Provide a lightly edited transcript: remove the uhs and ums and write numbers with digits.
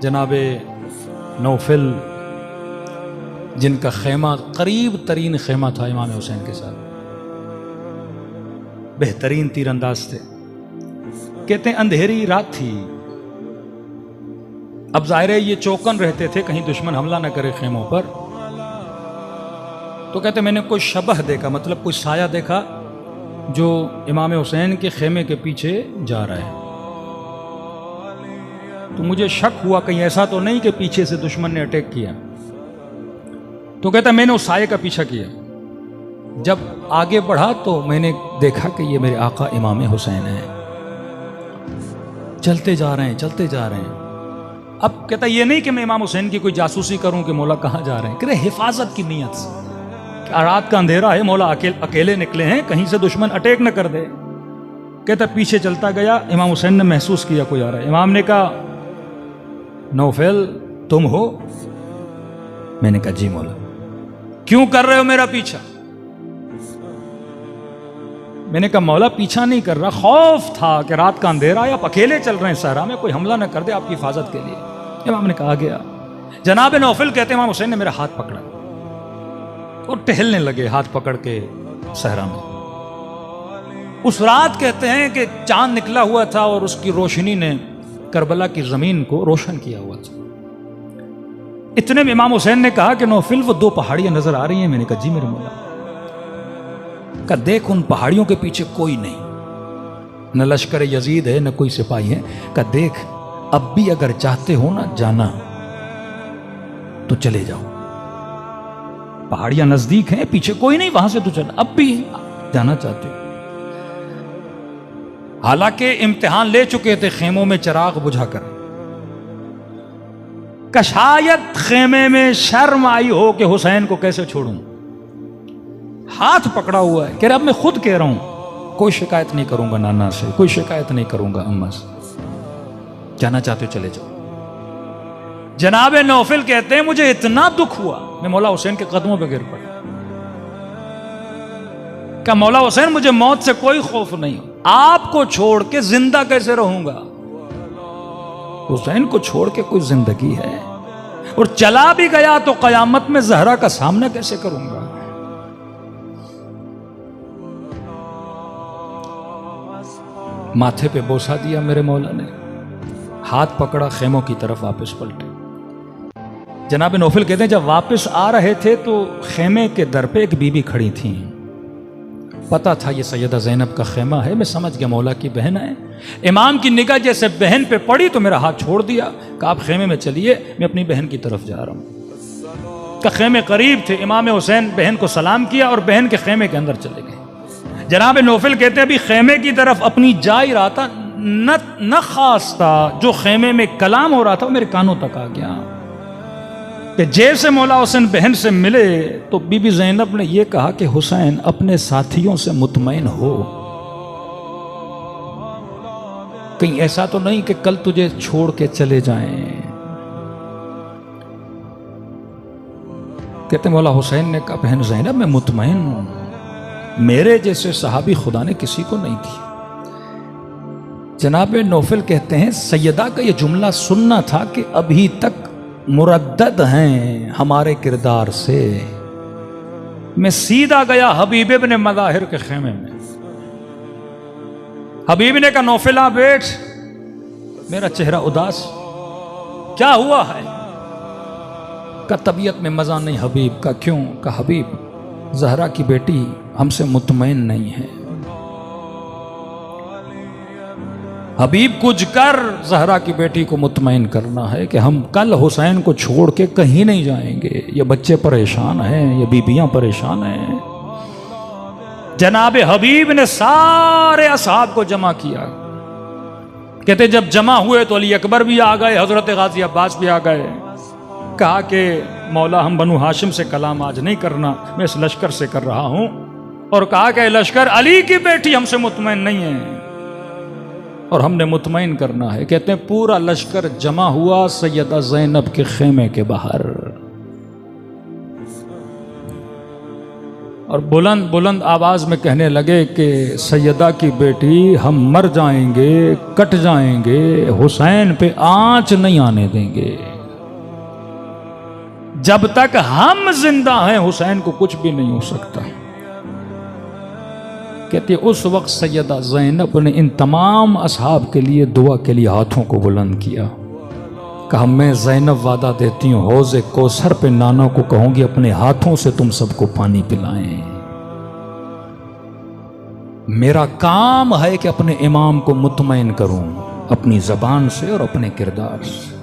جناب نوفل جن کا خیمہ قریب ترین خیمہ تھا امام حسین کے ساتھ، بہترین تیر انداز تھے، کہتے ہیں اندھیری رات تھی، اب ظاہر ہے یہ چوکن رہتے تھے کہیں دشمن حملہ نہ کرے خیموں پر، تو کہتے میں نے کوئی شبح دیکھا، مطلب کوئی سایہ دیکھا جو امام حسین کے خیمے کے پیچھے جا رہا ہے، تو مجھے شک ہوا کہیں ایسا تو نہیں کہ پیچھے سے دشمن نے اٹیک کیا، تو کہتا میں نے اس سائے کا پیچھا کیا، جب آگے بڑھا تو میں نے دیکھا کہ یہ میرے آقا امام حسین ہیں، چلتے جا رہے ہیں۔ اب کہتا یہ نہیں کہ میں امام حسین کی کوئی جاسوسی کروں کہ مولا کہاں جا رہے ہیں، کہ حفاظت کی نیت سے، کہ رات کا اندھیرا ہے، مولا اکیلے نکلے ہیں، کہیں سے دشمن اٹیک نہ کر دے۔ کہتا پیچھے چلتا گیا، امام حسین نے محسوس کیا کوئی آ رہا ہے، امام نے کہا نوفل تم ہو؟ میں نے کہا جی مولا۔ کیوں کر رہے ہو میرا پیچھا؟ میں نے کہا مولا پیچھا نہیں کر رہا، خوف تھا کہ رات کا اندھیرا ہے، آپ اکیلے چل رہے ہیں صحرا میں، کوئی حملہ نہ کر دے آپ کی حفاظت کے لیے۔ امام نے کہا گیا۔ جناب نوفل کہتے ہیں امام حسین نے میرا ہاتھ پکڑا اور ٹہلنے لگے ہاتھ پکڑ کے صحرا میں۔ اس رات کہتے ہیں کہ چاند نکلا ہوا تھا اور اس کی روشنی نے کربلا کی زمین کو روشن کیا ہوا تھا۔ اتنے میں امام حسین نے کہا کہ نوفل وہ دو پہاڑیاں نظر آ رہی ہیں؟ میں نے کہا جی میرے مولا۔ کہا دیکھ ان پہاڑیوں کے پیچھے کوئی نہیں، نہ لشکر یزید ہے نہ کوئی سپاہی ہے۔ کہا دیکھ اب بھی اگر چاہتے ہو نا جانا تو چلے جاؤ، پہاڑیاں نزدیک ہیں، پیچھے کوئی نہیں، وہاں سے تو چل، اب بھی جانا چاہتے ہو۔ حالانکہ امتحان لے چکے تھے خیموں میں چراغ بجھا کر، کہ شاید خیمے میں شرم آئی ہو کہ حسین کو کیسے چھوڑوں، ہاتھ پکڑا ہوا ہے، کہ اب میں خود کہہ رہا ہوں کوئی شکایت نہیں کروں گا نانا سے، کوئی شکایت نہیں کروں گا اماں سے، جانا چاہتے ہو چلے جاؤ۔ جناب نوفل کہتے ہیں مجھے اتنا دکھ ہوا، میں مولا حسین کے قدموں پہ گر پڑا، کہ مولا حسین مجھے موت سے کوئی خوف نہیں، آپ کو چھوڑ کے زندہ کیسے رہوں گا؟ حسین کو چھوڑ کے کوئی زندگی ہے؟ اور چلا بھی گیا تو قیامت میں زہرا کا سامنا کیسے کروں گا؟ ماتھے پہ بوسہ دیا میرے مولا نے، ہاتھ پکڑا، خیموں کی طرف واپس پلٹے۔ جناب نوفل کہتے ہیں جب واپس آ رہے تھے تو خیمے کے در پہ ایک بی بی کھڑی تھیں، پتا تھا یہ سیدہ زینب کا خیمہ ہے، میں سمجھ گیا مولا کی بہن ہے۔ امام کی نگاہ جیسے بہن پہ پڑی تو میرا ہاتھ چھوڑ دیا، کہ آپ خیمے میں چلیے، میں اپنی بہن کی طرف جا رہا ہوں۔ کہ خیمے قریب تھے، امام حسین بہن کو سلام کیا اور بہن کے خیمے کے اندر چلے گئے۔ جناب نوفل کہتے ہیں ابھی خیمے کی طرف اپنی جا ہی رہا تھا، نہ خواستہ جو خیمے میں کلام ہو رہا تھا وہ میرے کانوں تک آ گیا، کہ جیسے مولا حسین بہن سے ملے تو بی بی زینب نے یہ کہا کہ حسین اپنے ساتھیوں سے مطمئن ہو، کہیں ایسا تو نہیں کہ کل تجھے چھوڑ کے چلے جائیں۔ کہتے مولا حسین نے کہا بہن زینب میں مطمئن ہوں، میرے جیسے صحابی خدا نے کسی کو نہیں دی۔ جناب نوفل کہتے ہیں سیدہ کا یہ جملہ سننا تھا کہ ابھی تک مردد ہیں ہمارے کردار سے، میں سیدھا گیا حبیب ابن مظاہر کے خیمے میں۔ حبیب نے کہا نوفلا بیٹھ، میرا چہرہ اداس، کیا ہوا ہے؟ کہ طبیعت میں مزہ نہیں حبیب۔ کا کیوں؟ کہ حبیب زہرا کی بیٹی ہم سے مطمئن نہیں ہے، حبیب کچھ کر زہرا کی بیٹی کو مطمئن کرنا ہے کہ ہم کل حسین کو چھوڑ کے کہیں نہیں جائیں گے، یہ بچے پریشان ہیں، یہ بیبیاں پریشان ہیں۔ جناب حبیب نے سارے اصحاب کو جمع کیا، کہتے جب جمع ہوئے تو علی اکبر بھی آ گئے، حضرت غازی عباس بھی آ گئے، کہا کہ مولا ہم بنو ہاشم سے کلام آج نہیں کرنا، میں اس لشکر سے کر رہا ہوں، اور کہا کہ لشکر علی کی بیٹی ہم سے مطمئن نہیں ہے اور ہم نے مطمئن کرنا ہے۔ کہتے ہیں پورا لشکر جمع ہوا سیدہ زینب کے خیمے کے باہر۔ اور بلند بلند آواز میں کہنے لگے کہ سیدہ کی بیٹی ہم مر جائیں گے، کٹ جائیں گے، حسین پہ آنچ نہیں آنے دیں گے، جب تک ہم زندہ ہیں حسین کو کچھ بھی نہیں ہو سکتا۔ کہتے اس وقت سیدہ زینب نے ان تمام اصحاب کے لیے دعا کے لیے ہاتھوں کو بلند کیا، کہا میں زینب وعدہ دیتی ہوں حوض کوثر پہ نانا کو کہوں گی اپنے ہاتھوں سے تم سب کو پانی پلائیں۔ میرا کام ہے کہ اپنے امام کو مطمئن کروں اپنی زبان سے اور اپنے کردار سے۔